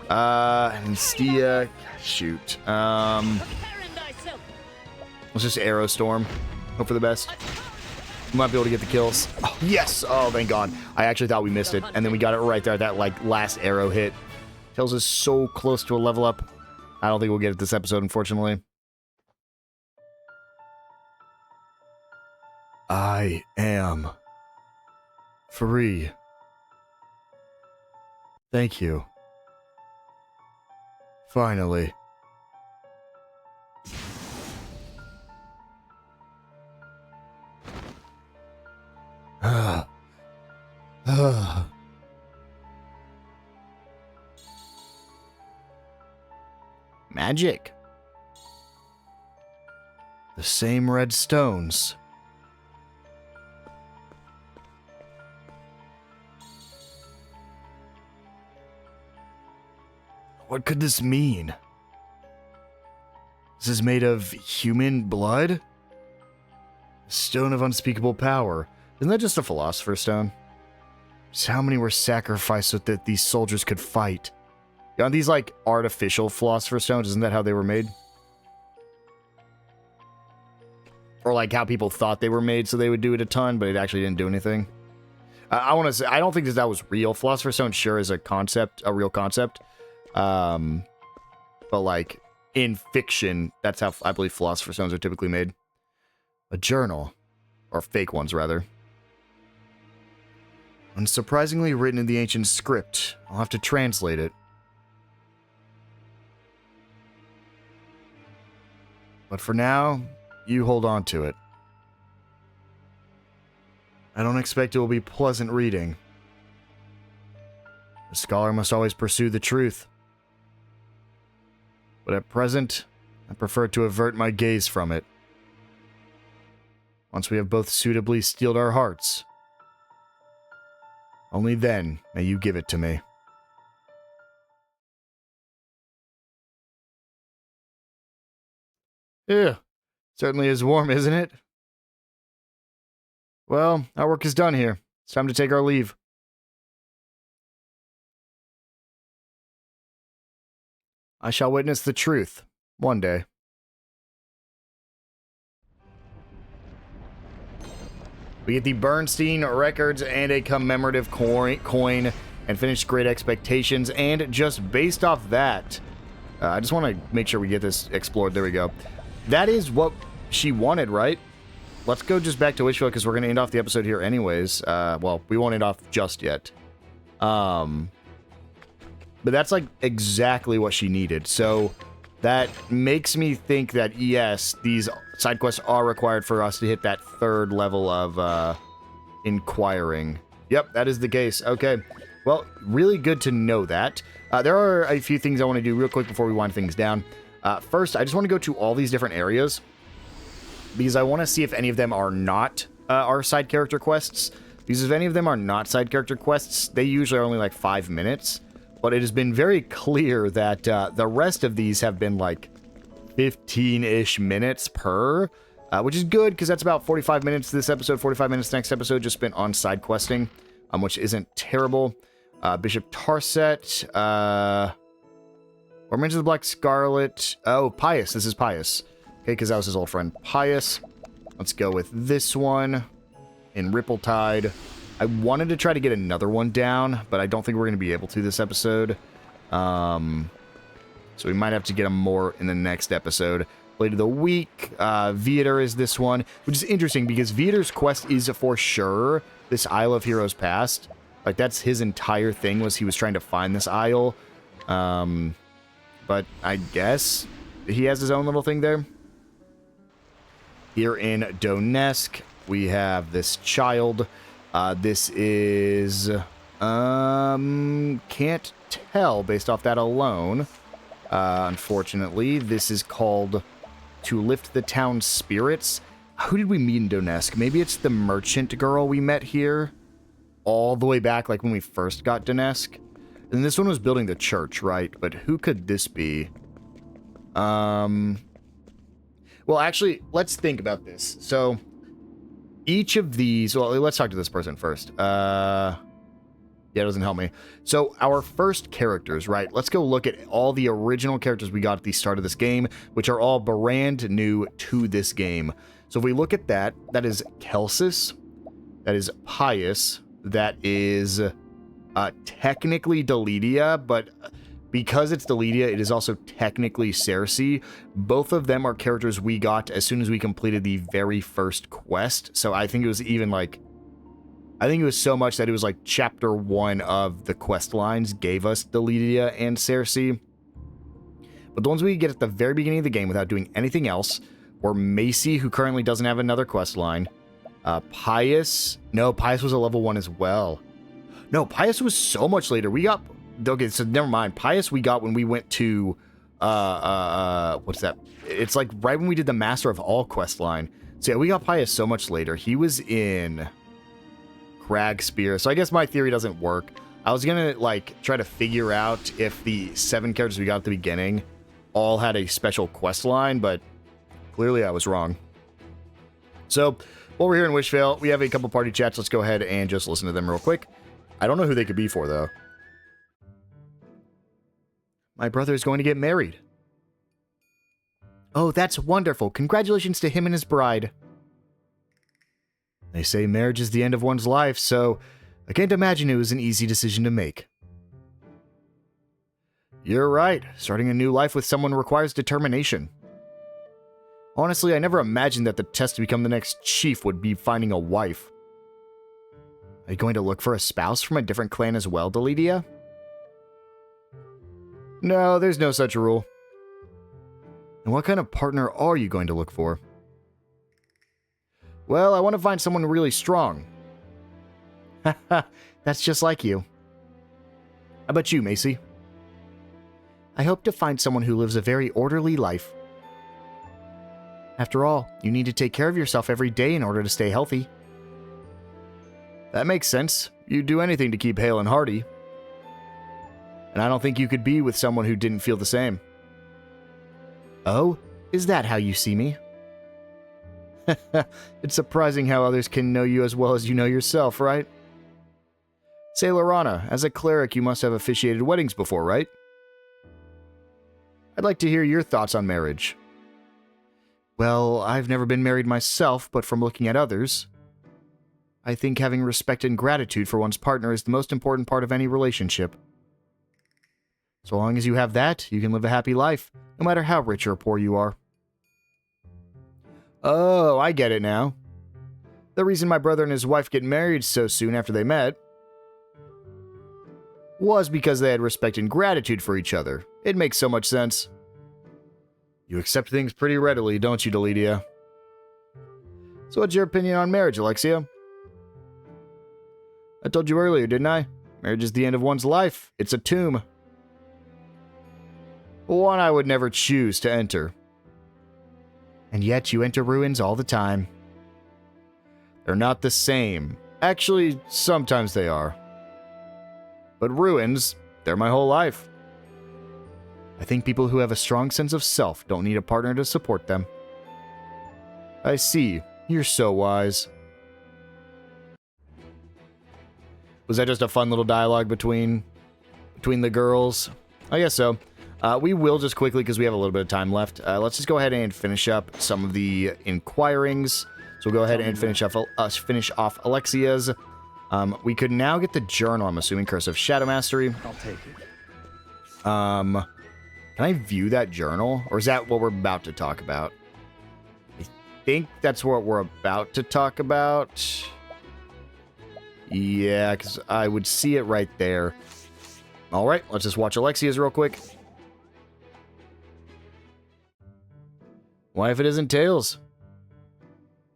And Stia, shoot. Let's just Arrow Storm. Hope for the best. We might be able to get the kills. Oh, yes! Oh, thank God. I actually thought we missed it. And then we got it right there. That, like, last arrow hit. Tails is so close to a level up. I don't think we'll get it this episode, unfortunately. I am free. Thank you. Finally. Magic. The same red stones. What could this mean? This is made of human blood? A stone of unspeakable power. Isn't that just a philosopher's stone? Just how many were sacrificed so that these soldiers could fight? Aren't these like artificial philosopher's stones? Isn't that how they were made? Or like how people thought they were made so they would do it a ton, but it actually didn't do anything? I want to say, I don't think that was real. Philosopher's stone sure is a concept, a real concept. But like in fiction, that's how I believe philosopher's stones are typically made. A journal. Or fake ones, rather. Unsurprisingly written in the ancient script. I'll have to translate it. But for now, you hold on to it. I don't expect it will be pleasant reading. A scholar must always pursue the truth. But at present, I prefer to avert my gaze from it. Once we have both suitably steeled our hearts, only then may you give it to me. Yeah, certainly is warm, isn't it? Well, our work is done here. It's time to take our leave. I shall witness the truth, one day. We get the Bernstein records and a commemorative coin and finish Great Expectations. And just based off that, I just want to make sure we get this explored. There we go. That is what she wanted, right? Let's go just back to Wishfield because we're going to end off the episode here anyways. Well, we won't end off just yet. But that's like exactly what she needed. So That makes me think that, yes, these side quests are required for us to hit that third level of inquiring. Yep, that is the case. Okay. Well, really good to know that. There are a few things I want to do real quick before we wind things down. First, I just want to go to all these different areas because I want to see if any of them are not our side character quests. Because if any of them are not side character quests, they usually are only like 5 minutes. But it has been very clear that the rest of these have been like 15-ish minutes per, which is good because that's about 45 minutes this episode, 45 minutes next episode just spent on side questing, which isn't terrible. Bishop Tarset, Ormans of the Black Scarlet. Oh, Pius. This is Pius. Okay, because that was his old friend Pius. Let's go with this one in Rippletide. I wanted to try to get another one down, but I don't think we're going to be able to this episode. So we might have to get them more in the next episode. Blade of the Week. Viator is this one, which is interesting because Viator's quest is for sure this Isle of Heroes Past. Like, that's his entire thing, was he was trying to find this isle. But I guess he has his own little thing there. Here in Donetsk, we have this child. This is, can't tell based off that alone. Unfortunately, this is called To Lift the Town's Spirits. Who did we meet in Donetsk? Maybe it's the merchant girl we met here all the way back, like when we first got Donetsk. And this one was building the church, right? But who could this be? Well, actually, let's think about this. So, each of these... Well, let's talk to this person first. Yeah, it doesn't help me. So, our first characters, right? Let's go look at all the original characters we got at the start of this game, which are all brand new to this game. So, if we look at that, that is Kelsis. That is Pius. That is technically Delidia, but because it's Delidia, it is also technically Cersei. Both of them are characters we got as soon as we completed the very first quest. So I think it was even like... I think it was so much that it was like chapter 1 of the quest lines gave us Delidia and Cersei. But the ones we get at the very beginning of the game without doing anything else were Macy, who currently doesn't have another quest line. Pius. No, Pius was a level 1 as well. No, Pius was so much later. We got... Okay, so never mind. Pius we got when we went to... what's that? It's like right when we did the Master of All quest line. So yeah, we got Pius so much later. He was in... Kragspear. So I guess my theory doesn't work. I was gonna, like, try to figure out if the 7 characters we got at the beginning all had a special quest line, but clearly I was wrong. So... while we're here in Wishvale, we have a couple party chats. Let's go ahead and just listen to them real quick. I don't know who they could be for, though. My brother is going to get married. Oh, that's wonderful. Congratulations to him and his bride. They say marriage is the end of one's life, so I can't imagine it was an easy decision to make. You're right. Starting a new life with someone requires determination. Honestly, I never imagined that the test to become the next chief would be finding a wife. Are you going to look for a spouse from a different clan as well, Delidia? No, there's no such rule. And what kind of partner are you going to look for? Well, I want to find someone really strong. Haha, that's just like you. How about you, Macy? I hope to find someone who lives a very orderly life. After all, you need to take care of yourself every day in order to stay healthy. That makes sense. You'd do anything to keep hale and hearty. And I don't think you could be with someone who didn't feel the same. Oh, is that how you see me? It's surprising how others can know you as well as you know yourself, right? Say, Lorana, as a cleric, you must have officiated weddings before, right? I'd like to hear your thoughts on marriage. Well, I've never been married myself, but from looking at others, I think having respect and gratitude for one's partner is the most important part of any relationship. So long as you have that, you can live a happy life, no matter how rich or poor you are. Oh, I get it now. The reason my brother and his wife get married so soon after they met was because they had respect and gratitude for each other. It makes so much sense. You accept things pretty readily, don't you, Delidia? So what's your opinion on marriage, Alexia? I told you earlier, didn't I? Marriage is the end of one's life. It's a tomb. One I would never choose to enter. And yet you enter ruins all the time. They're not the same. Actually, sometimes they are. But ruins, they're my whole life. I think people who have a strong sense of self don't need a partner to support them. I see. You're so wise. Was that just a fun little dialogue between the girls? I guess so. We will just quickly, because we have a little bit of time left. Let's just go ahead and finish up some of the inquirings. So we'll go ahead and finish off Alexia's. We could now get the journal, I'm assuming, Curse of Shadow Mastery.
I'll take it.
Can I view that journal? Or is that what we're about to talk about? I think that's what we're about to talk about. Yeah, because I would see it right there. Alright, let's just watch Alexia's real quick. Why if it isn't Tails?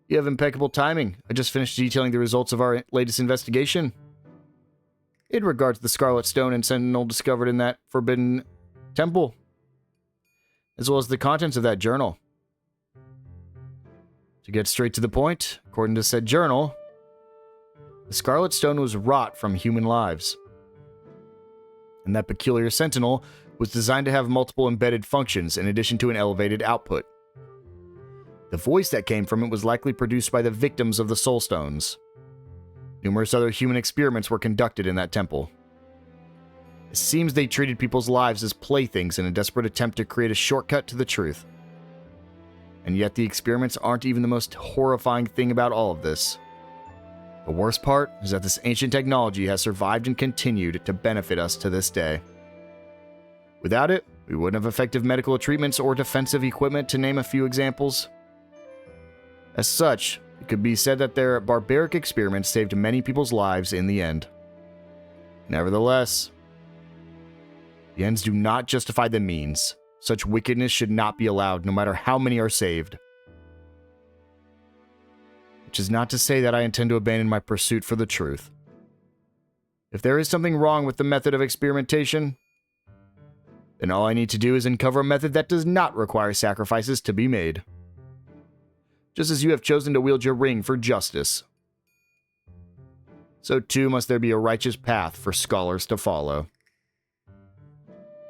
You have impeccable timing. I just finished detailing the results of our latest investigation. In regard to the Scarlet Stone and Sentinel discovered in that forbidden temple, as well as the contents of that journal. To get straight to the point, according to said journal, the Scarlet Stone was wrought from human lives. And that peculiar Sentinel was designed to have multiple embedded functions in addition to an elevated output. The voice that came from it was likely produced by the victims of the Soulstones. Numerous other human experiments were conducted in that temple. It seems they treated people's lives as playthings in a desperate attempt to create a shortcut to the truth. And yet the experiments aren't even the most horrifying thing about all of this. The worst part is that this ancient technology has survived and continued to benefit us to this day. Without it, we wouldn't have effective medical treatments or defensive equipment, to name a few examples. As such, it could be said that their barbaric experiments saved many people's lives in the end. Nevertheless, the ends do not justify the means. Such wickedness should not be allowed, no matter how many are saved. Which is not to say that I intend to abandon my pursuit for the truth. If there is something wrong with the method of experimentation, then all I need to do is uncover a method that does not require sacrifices to be made. Just as you have chosen to wield your ring for justice, so too must there be a righteous path for scholars to follow.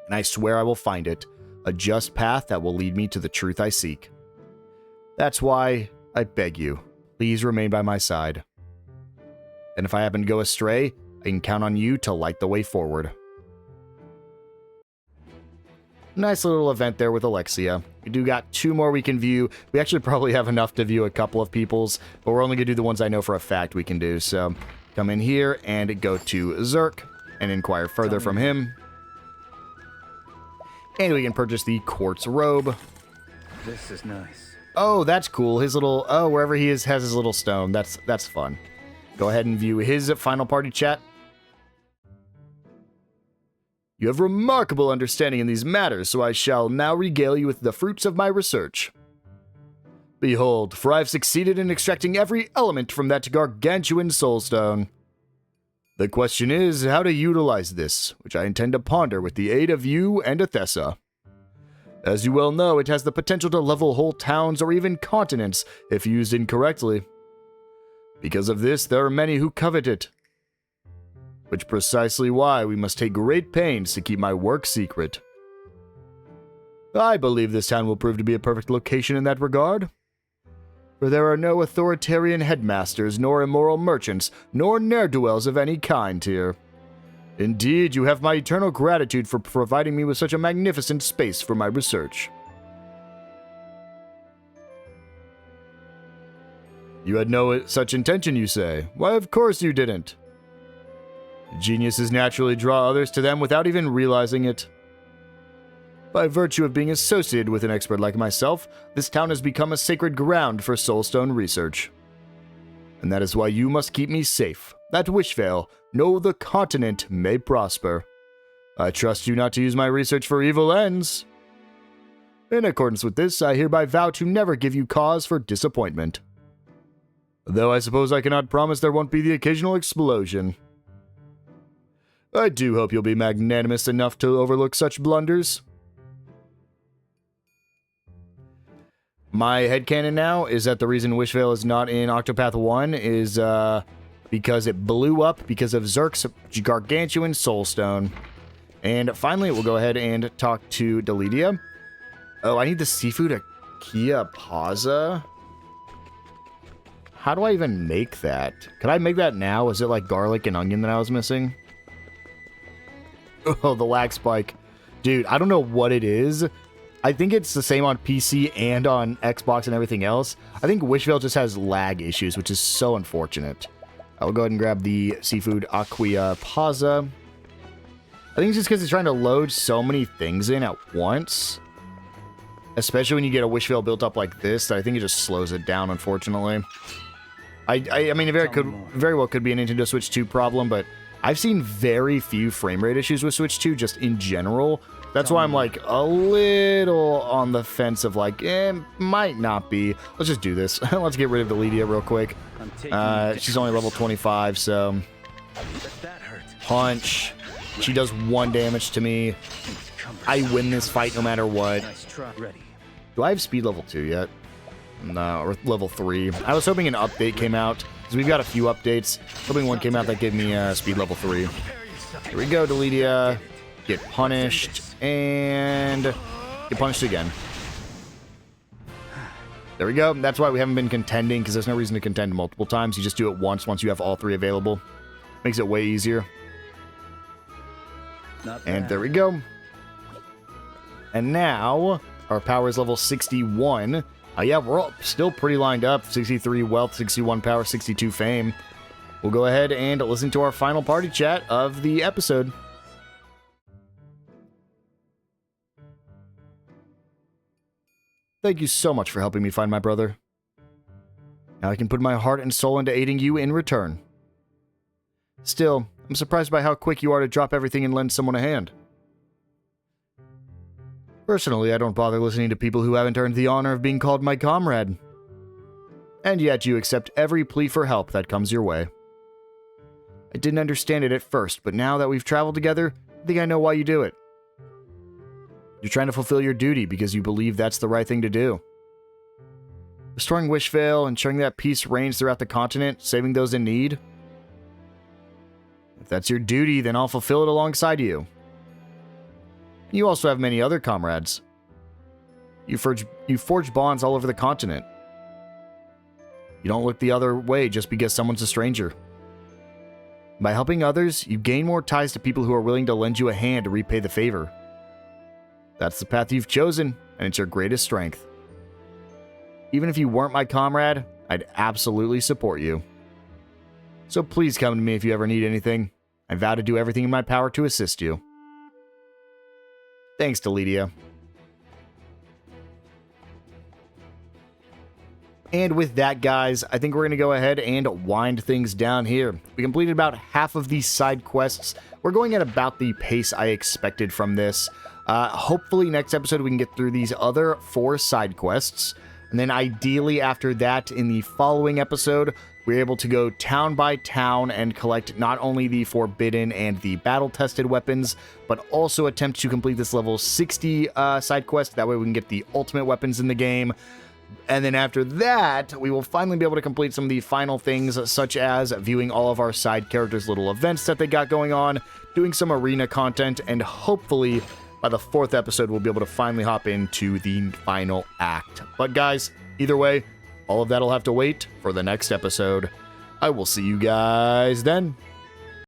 And I swear I will find it, a just path that will lead me to the truth I seek. That's why I beg you, please remain by my side. And if I happen to go astray, I can count on you to light the way forward. Nice little event there with Alexia. We do got 2 more we can view. We actually probably have enough to view a couple of people's, but we're only going to do the ones I know for a fact we can do. So come in here and go to Zerk and inquire further from him. And we can purchase the quartz robe.
This is nice.
Oh, that's cool. His little, wherever he is has his little stone. That's fun. Go ahead and view his final party chat. You have remarkable understanding in these matters, so I shall now regale you with the fruits of my research. Behold, for I have succeeded in extracting every element from that gargantuan soulstone. The question is how to utilize this, which I intend to ponder with the aid of you and Athesa. As you well know, it has the potential to level whole towns or even continents if used incorrectly. Because of this, there are many who covet it. Which precisely why we must take great pains to keep my work secret. I believe this town will prove to be a perfect location in that regard. For there are no authoritarian headmasters, nor immoral merchants, nor ne'er-do-wells of any kind here. Indeed, you have my eternal gratitude for providing me with such a magnificent space for my research. You had no such intention, you say? Why, of course you didn't. Geniuses naturally draw others to them without even realizing it. By virtue of being associated with an expert like myself, this town has become a sacred ground for Soulstone research. And that is why you must keep me safe, that Wishvale, no, the continent, may prosper. I trust you not to use my research for evil ends. In accordance with this, I hereby vow to never give you cause for disappointment. Though I suppose I cannot promise there won't be the occasional explosion. I do hope you'll be magnanimous enough to overlook such blunders. My headcanon now is that the reason Wishvale is not in Octopath 1 is because it blew up because of Zerk's Gargantuan Soulstone. And finally, we'll go ahead and talk to Delidia. Oh, I need the seafood Akia Paza. How do I even make that? Could I make that now? Is it like garlic and onion that I was missing? Oh, the lag spike. Dude, I don't know what it is. I think it's the same on PC and on Xbox and everything else. I think Wishvale just has lag issues, which is so unfortunate. I will go ahead and grab the seafood Aquia Paza. I think it's just because it's trying to load so many things in at once. Especially when you get a Wishvale built up like this, that I think it just slows it down, unfortunately. I mean, it very well could be a Nintendo Switch 2 problem, but I've seen very few frame rate issues with Switch 2, just in general. That's why I'm like a little on the fence of like, might not be. Let's just do this. Let's get rid of Delidia real quick. She's only level 25, so... Punch. She does 1 damage to me. I win this fight no matter what. Do I have speed level 2 yet? No, or level 3. I was hoping an update came out, because we've got a few updates. Hoping one came out that gave me speed level 3. Here we go, Delidia. Get punished, and get punished again. There we go. That's why we haven't been contending, because there's no reason to contend multiple times. You just do it once you have all 3 available. Makes it way easier. And there we go. And now, our power is level 61. Yeah, we're all still pretty lined up. 63 wealth, 61 power, 62 fame. We'll go ahead and listen to our final party chat of the episode. Thank you so much for helping me find my brother. Now I can put my heart and soul into aiding you in return. Still, I'm surprised by how quick you are to drop everything and lend someone a hand. Personally, I don't bother listening to people who haven't earned the honor of being called my comrade. And yet you accept every plea for help that comes your way. I didn't understand it at first, but now that we've traveled together, I think I know why you do it. You're trying to fulfill your duty because you believe that's the right thing to do. Restoring Wishvale, ensuring that peace reigns throughout the continent, saving those in need. If that's your duty, then I'll fulfill it alongside you. You also have many other comrades. You forge bonds all over the continent. You don't look the other way just because someone's a stranger. By helping others, you gain more ties to people who are willing to lend you a hand to repay the favor. That's the path you've chosen, and it's your greatest strength. Even if you weren't my comrade, I'd absolutely support you. So please come to me if you ever need anything. I vow to do everything in my power to assist you. Thanks, Delidia. And with that, guys, I think we're going to go ahead and wind things down here. We completed about half of these side quests. We're going at about the pace I expected from this. Hopefully next episode we can get through these other 4 side quests. And then ideally after that, in the following episode, we're able to go town by town and collect not only the forbidden and the battle-tested weapons, but also attempt to complete this level 60 side quest. That way we can get the ultimate weapons in the game. And then after that, we will finally be able to complete some of the final things, such as viewing all of our side characters' little events that they got going on, doing some arena content, and hopefully by the 4th episode, we'll be able to finally hop into the final act. But guys, either way, all of that will have to wait for the next episode. I will see you guys then.